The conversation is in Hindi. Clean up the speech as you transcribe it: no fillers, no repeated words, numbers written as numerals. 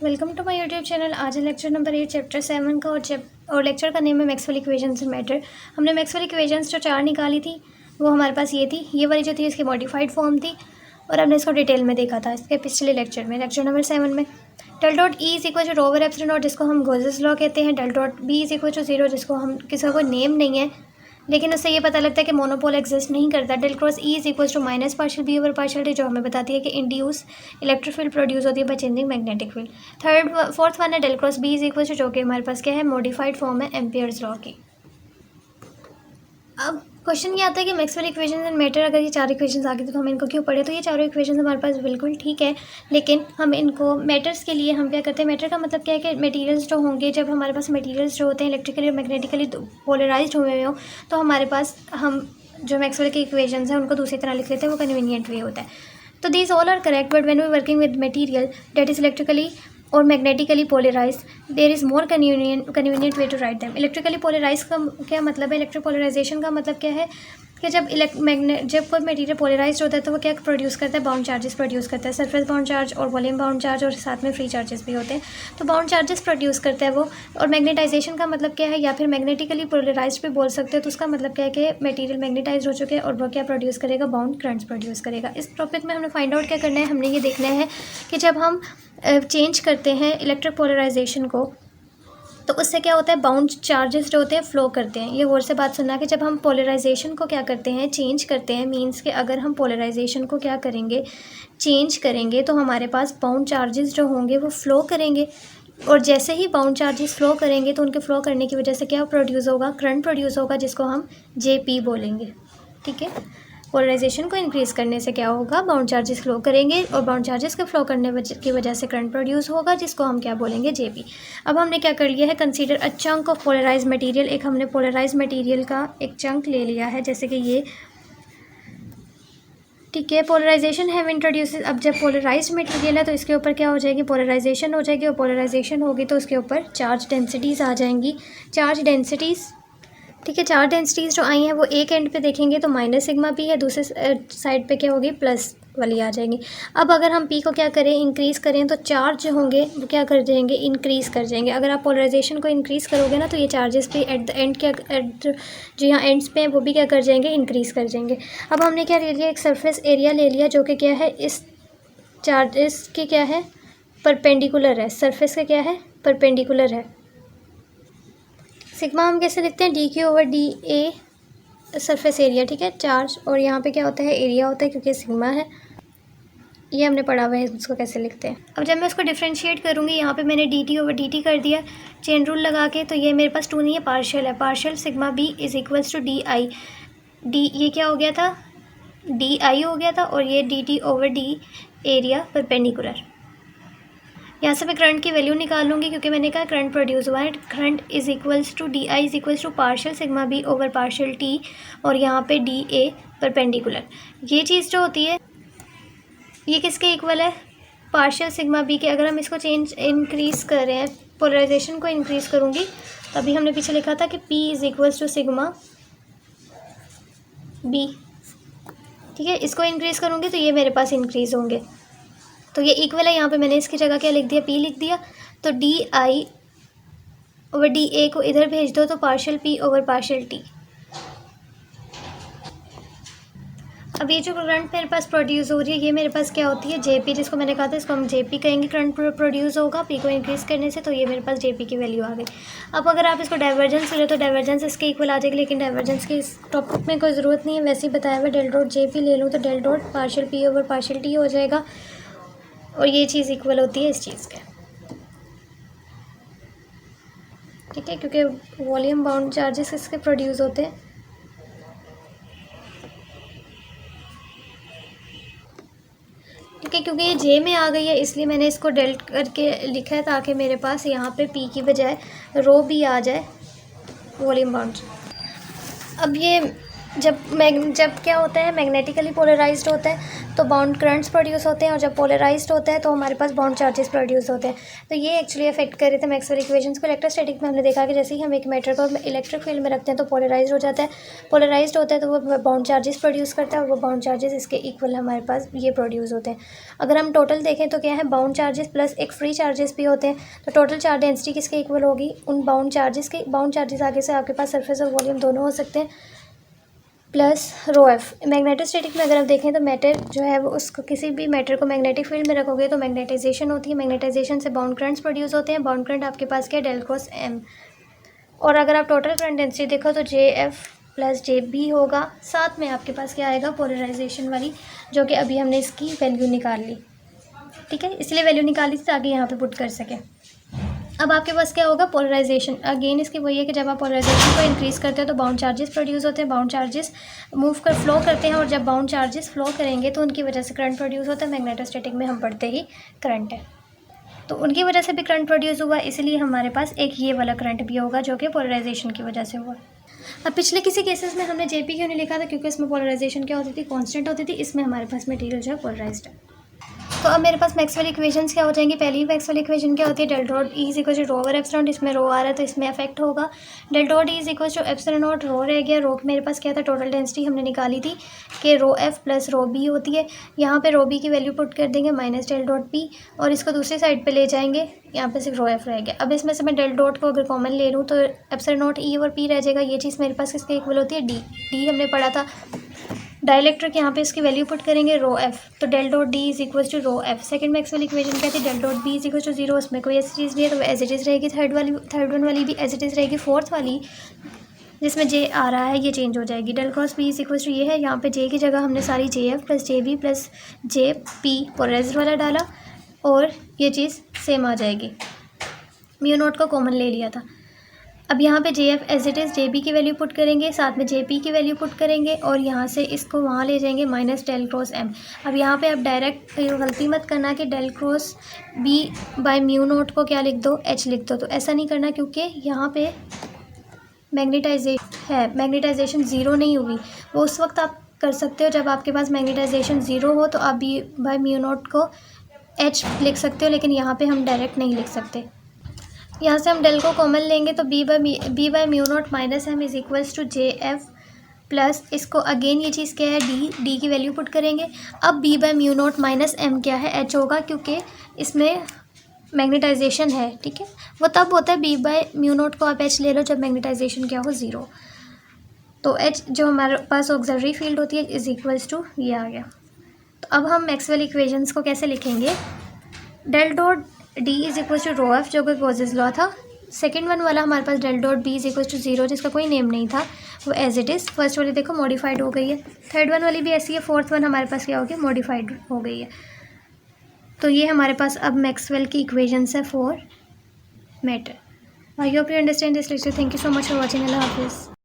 Welcome to my YouTube channel. आज है लेक्चर नंबर 8 चैप्टर 7 का और लेक्चर का नेम है मैक्सवेल इक्वेशंस इन मैटर। हमने मैक्सवेल इक्वेशंस जो 4 निकाली थी वो हमारे पास ये थी, ये वाली जो थी इसकी मॉडिफाइड फॉर्म थी और हमने इसको डिटेल में देखा था इसके पिछले लेक्चर में, लेक्चर नंबर 7 में। Del dot E is equal to rho over epsilon naught जिसको हम गोजेस लॉ कहते हैं। Del dot B is equal to 0 जिसको हम किसी का कोई नेम नहीं है लेकिन उससे ये पता लगता है कि मोनोपोल एग्जिस्ट नहीं करता। Del cross E is equal to minus partial B over partial D जो हमें बताती है कि इंड्यूस इलेक्ट्रिक फील्ड प्रोड्यूस होती है by changing magnetic field. Fourth one है del cross B is equal to जो कि हमारे पास क्या है, मॉडिफाइड फॉर्म है एम्पियर्स लॉ की। अब क्वेश्चन ये आता है कि मैक्सवेल इक्वेशंस एंड मैटर, अगर ये 4 इक्वेशंस आ गए तो हम इनको क्यों पढ़े। तो ये चारों इक्वेशंस हमारे पास बिल्कुल ठीक है, लेकिन हम इनको मैटर्स के लिए हम क्या करते हैं, मैटर का मतलब क्या है कि मटेरियल्स जो होंगे, जब हमारे पास मटेरियल्स जो होते हैं इलेक्ट्रिकली और मैग्नेटिकली पोलराइज्ड हुए हो तो हमारे पास हम जो मैक्सवेल के इक्वेशंस हैं उनको दूसरी तरह लिख लेते हैं, वो कन्वीनियंट वे होता है। तो these all are correct but when we working with material that is electrically और magnetically polarize there is more convenient way to write them. Electrically polarize का क्या मतलब है, इलेक्ट्रिक पोलराइजेशन का मतलब क्या है कि जब कोई मटेरियल पोलराइज होता है तो वो क्या प्रोड्यूस करता है, बाउंड चार्जेस प्रोड्यूस करता है, सरफेस बाउंड चार्ज और वॉल्यूम बाउंड चार्ज और साथ में फ्री चार्जेस भी होते हैं। तो बाउंड चार्जेस प्रोड्यूस करता है वो। और मैग्नेटाइजेशन का मतलब क्या है, या फिर मैग्नेटिकली पोलराइज भी बोल सकते हैं। तो उसका मतलब क्या है कि मटेरियल मैग्नेटाइज हो चुके हैं और वो क्या प्रोड्यूस करेगा, बाउंड करंट्स प्रोड्यूस करेगा। इस टॉपिक में हमने फाइंड आउट क्या करना है, हमने ये देखना है कि जब हम चेंज करते हैं इलेक्ट्रिक पोलराइजेशन को तो उससे क्या होता है, बाउंड चार्जेस जो होते हैं फ्लो करते हैं। ये गौर से बात सुनना कि जब हम पोलराइजेशन को क्या करते हैं, चेंज करते हैं, मींस कि अगर हम पोलराइजेशन को क्या करेंगे, चेंज करेंगे तो हमारे पास बाउंड चार्जेस जो होंगे वो फ्लो करेंगे। और जैसे ही बाउंड चार्जेस फ्लो करेंगे तो उनके फ्लो करने की वजह से क्या प्रोड्यूस होगा, करंट प्रोड्यूस होगा जिसको हम JP बोलेंगे। ठीक है, पोलराइजेशन को इंक्रीज़ करने से क्या होगा, बाउंड चार्जेस फ्लो करेंगे और बाउंड चार्जेस के फ्लो करने की वजह से करंट प्रोड्यूस होगा जिसको हम क्या बोलेंगे, JP। अब हमने क्या कर लिया है, consider a chunk of polarize material. एक हमने पोलराइज मटेरियल का एक चंक ले लिया है जैसे कि ये, ठीक है। पोलराइजेशन हैव इंट्रोड्यूस, अब जब पोलराइज मटेरियल है तो इसके ऊपर क्या हो जाएगी, पोलराइजेशन हो जाएगी और पोलराइजेशन होगी तो उसके ऊपर चार्ज डेंसिटीज़ आ जाएंगी। चार्ज डेंसिटीज़, ठीक है, चार्ज डेंसिटीज़ जो आई हैं वो एक एंड पे देखेंगे तो माइनस सिग्मा पी है, दूसरे साइड पे क्या होगी, प्लस वाली आ जाएंगी। अब अगर हम पी को क्या करें, इंक्रीज़ करें तो चार्ज जो होंगे वो क्या कर जाएंगे, इंक्रीज़ कर जाएंगे। अगर आप पोलराइजेशन को इंक्रीज़ करोगे ना तो ये चार्जेस पे एट द एंड क्या जो यहाँ एंड्स पे हैं वो भी क्या कर जाएंगे, इंक्रीज़ कर जाएंगे। अब हमने क्या ले लिया, एक सरफेस एरिया ले लिया जो कि क्या है, इस चार्जेस के क्या है, परपेंडिकुलर है, सरफेस का क्या है, परपेंडिकुलर है। सिग्मा हम कैसे लिखते हैं, DQ/DA सरफेस एरिया, ठीक है, चार्ज। और यहाँ पे क्या होता है, एरिया होता है क्योंकि सिग्मा है, ये हमने पढ़ा हुआ है इसको कैसे लिखते हैं। अब जब मैं इसको डिफ्रेंशिएट करूँगी, यहाँ पे मैंने DT/DT कर दिया चेन रूल लगा के, तो ये मेरे पास 2 नहीं है, पार्शियल है। Partial sigma B is equals to DI, ये क्या हो गया था, DI हो गया था और ये DT/D एरिया परपेंडिकुलर। यहाँ से मैं करंट की वैल्यू निकाल लूँगी क्योंकि मैंने कहा करंट प्रोड्यूस हुआ है। Current is equals to DI is equals to partial sigma B over partial T और यहाँ पे DA परपेंडिकुलर। ये चीज़ जो होती है ये किसके इक्वल है, पार्शियल सिग्मा B के। अगर हम इसको इंक्रीज़ कर रहे हैं, पोलराइजेशन को इंक्रीज़ करूँगी, तभी हमने पीछे लिखा था कि P is equals to sigma B, ठीक है। इसको इंक्रीज़ करूँगी तो ये मेरे पास इंक्रीज़ होंगे, तो ये इक्वल है। यहाँ पे मैंने इसकी जगह क्या लिख दिया, P लिख दिया। तो DI/DA को इधर भेज दो तो partial P over partial T। अब ये जो करंट मेरे पास प्रोड्यूस हो रही है ये मेरे पास क्या होती है, JP, जिसको मैंने कहा था इसको हम JP कहेंगे। करंट प्रोड्यूस होगा P को इंक्रीज़ करने से, तो ये मेरे पास JP की वैल्यू आ गई। अब अगर आप इसको डाइवर्जेंस ले तो डाइवर्जेंस इसके इक्वल आ जाएगी, लेकिन डाइवर्जेंस की इस टॉपिक में कोई ज़रूरत नहीं है, वैसे ही बताया हुआ। डेल डॉट JP ले लूँ तो del dot partial P over partial T हो जाएगा और ये चीज़ इक्वल होती है इस चीज़ के, ठीक है, क्योंकि वॉल्यूम बाउंड चार्जेस इसके प्रोड्यूस होते हैं। ठीक है, क्योंकि ये J में आ गई है इसलिए मैंने इसको डेल करके लिखा है ताकि मेरे पास यहाँ पे P की बजाय रो भी आ जाए, वॉल्यूम बाउंड। अब ये जब क्या होता है, मैग्नेटिकली पोलराइज्ड होता है तो बाउंड करंट्स प्रोड्यूस होते हैं, और जब पोलराइज्ड होता है तो हमारे पास बाउंड चार्जेस प्रोड्यूस होते हैं। तो ये एक्चुअली अफेक्ट कर रहे थे मैक्सवेल इक्वेशंस को। इलेक्ट्रोस्टैटिक में हमने देखा कि जैसे ही हम एक मैटर को इलेक्ट्रिक फील्ड में रखते हैं तो पोलराइज्ड हो जाता है, पोलराइज्ड होता है तो वो बाउंड चार्जेस प्रोड्यूस करता है, और वो बाउंड चार्जेस इसके इक्वल हमारे पास ये प्रोड्यूस होते हैं। अगर हम टोटल देखें तो क्या है, बाउंड चार्जेस प्लस एक फ्री चार्जेस भी होते हैं, तो टोटल चार्ज डेंसिटी किसके इक्वल होगी, उन बाउंड चार्जेस के। बाउंड चार्जेस आगे से आपके पास सरफेस और वॉल्यूम दोनों हो सकते हैं, प्लस रो एफ। मैग्नेटोस्टैटिक में अगर आप देखें तो मैटर जो है वो, उसको किसी भी मैटर को मैग्नेटिक फील्ड में रखोगे तो मैग्नेटाइजेशन होती है, मैग्नेटाइजेशन से बाउंड करंट्स प्रोड्यूस होते हैं। बाउंड करंट आपके पास क्या है, डेल क्रॉस एम। और अगर आप टोटल करंट डेंसिटी देखो तो J F plus J B होगा, साथ में आपके पास क्या आएगा, पोलराइजेशन वाली, जो कि अभी हमने इसकी वैल्यू निकाल ली। ठीक है, इसलिए वैल्यू निकाली थी ताकि यहाँ पे पुट कर सकें। अब आपके पास क्या होगा, पोलराइजेशन। अगेन इसकी वही है कि जब आप पोलराइजेशन को इंक्रीज़ करते हो तो बाउंड चार्जेस प्रोड्यूस होते हैं, बाउंड चार्जेस फ्लो करते हैं, और जब बाउंड चार्जेस फ्लो करेंगे तो उनकी वजह से करंट प्रोड्यूस होता है। मैग्नेटोस्टैटिक में हम पढ़ते ही करंट है, तो उनकी वजह से भी करंट प्रोड्यूस हुआ, इसलिए हमारे पास एक ये वाला करंट भी होगा जो कि पोलराइजेशन की वजह से हुआ। अब पिछले किसी केसेस में हमने जेपी क्यों नहीं लिखा था, क्योंकि इसमें पोलराइजेशन क्या होती थी, कांस्टेंट होती थी। इसमें हमारे पास मटेरियल जो है पोलराइज्ड है। तो अब मेरे पास मैक्सवेल इक्वेशंस क्या हो जाएंगी। पहली मैक्सवेल इक्वेशन क्या होती है, del dot E is equal to rho over epsilon. इसमें रो आ रहा है तो इसमें अफेक्ट होगा। Del dot E is equal to epsilon not, rho रह गया। रो मेरे पास क्या था, टोटल डेंसिटी हमने निकाली थी कि रो एफ प्लस रो बी होती है। यहाँ पे रो बी की वैल्यू पुट कर देंगे माइनस डेल डॉट पी, और इसको दूसरी साइड पे ले जाएंगे, यहाँ पे सिर्फ रो एफ रह गया। अब इसमें से मैं डेल डॉट को अगर कॉमन ले लूँ तो एप्सिलॉन नॉट ई और पी रह जाएगा। ये चीज़ मेरे पास किसके इक्वल होती है, डी। डी हमने पढ़ा था डाइलेक्ट्रिक, यहाँ पे इसकी वैल्यू पुट करेंगे रो एफ, तो del dot D is equal to rho F. Second Maxwell equation क्या थी, del dot B is equal to zero. उसमें कोई ऐसी चीज़ नहीं है तो एज इट इज़ रहेगी। थर्ड वन वाली भी एज इट इज़ रहेगी। फोर्थ वाली जिसमें जे आ रहा है ये चेंज हो जाएगी। Del cross B is equal to ये है, यहाँ पे जे की जगह हमने सारी J F plus J B plus J P polarized वाला डाला, और ये चीज़ सेम आ जाएगी। म्यू नोट को कॉमन ले लिया था। अब यहाँ पे J F as it is J B की वैल्यू पुट करेंगे, साथ में जे पी की वैल्यू पुट करेंगे, और यहाँ से इसको वहाँ ले जाएंगे माइनस डेल क्रॉस एम। अब यहाँ पे आप डायरेक्ट गलती मत करना कि del cross B by mu naught को क्या लिख दो, एच लिख दो, तो ऐसा नहीं करना, क्योंकि यहाँ पे मैग्नेटाइजेशन ज़ीरो नहीं हुई। वो उस वक्त आप कर सकते हो जब आपके पास मैग्नेटाइजेशन ज़ीरो हो, तो आप बी बाय म्यू नोट को एच लिख सकते हो, लेकिन यहाँ पे हम डायरेक्ट नहीं लिख सकते। यहाँ से हम डेल को कॉमन लेंगे तो B by mu naught minus M is equals to J F plus, इसको अगेन ये चीज़ क्या है, डी की वैल्यू पुट करेंगे। अब B by mu naught minus M क्या है, एच होगा, क्योंकि इसमें मैग्नेटाइजेशन है। ठीक है, वो तब होता है बी बाय म्यू नॉट को आप एच ले लो जब मैग्नेटाइजेशन क्या हो, ज़ीरो। तो एच जो हमारे पास ऑक्सिलरी फील्ड होती है इज इक्वल्स टू ये आ गया। तो अब हम मैक्सवेल इक्वेशंस को कैसे लिखेंगे, del dot D is equal to rho F जो कि गॉसेस लॉ था। सेकंड वन वाला हमारे पास del dot B is equal to zero, जिसका कोई नेम नहीं था, वो एज इट इज़। फर्स्ट वाली देखो मॉडिफाइड हो गई है, थर्ड वन वाली भी ऐसी है, फोर्थ वन हमारे पास क्या हो गया, मॉडिफाइड हो गई है। तो ये हमारे पास अब मैक्सवेल की इक्वेशंस है for matter. I hope you understand this lecture. Thank you so much for watching. अल्लाह हाफिज़।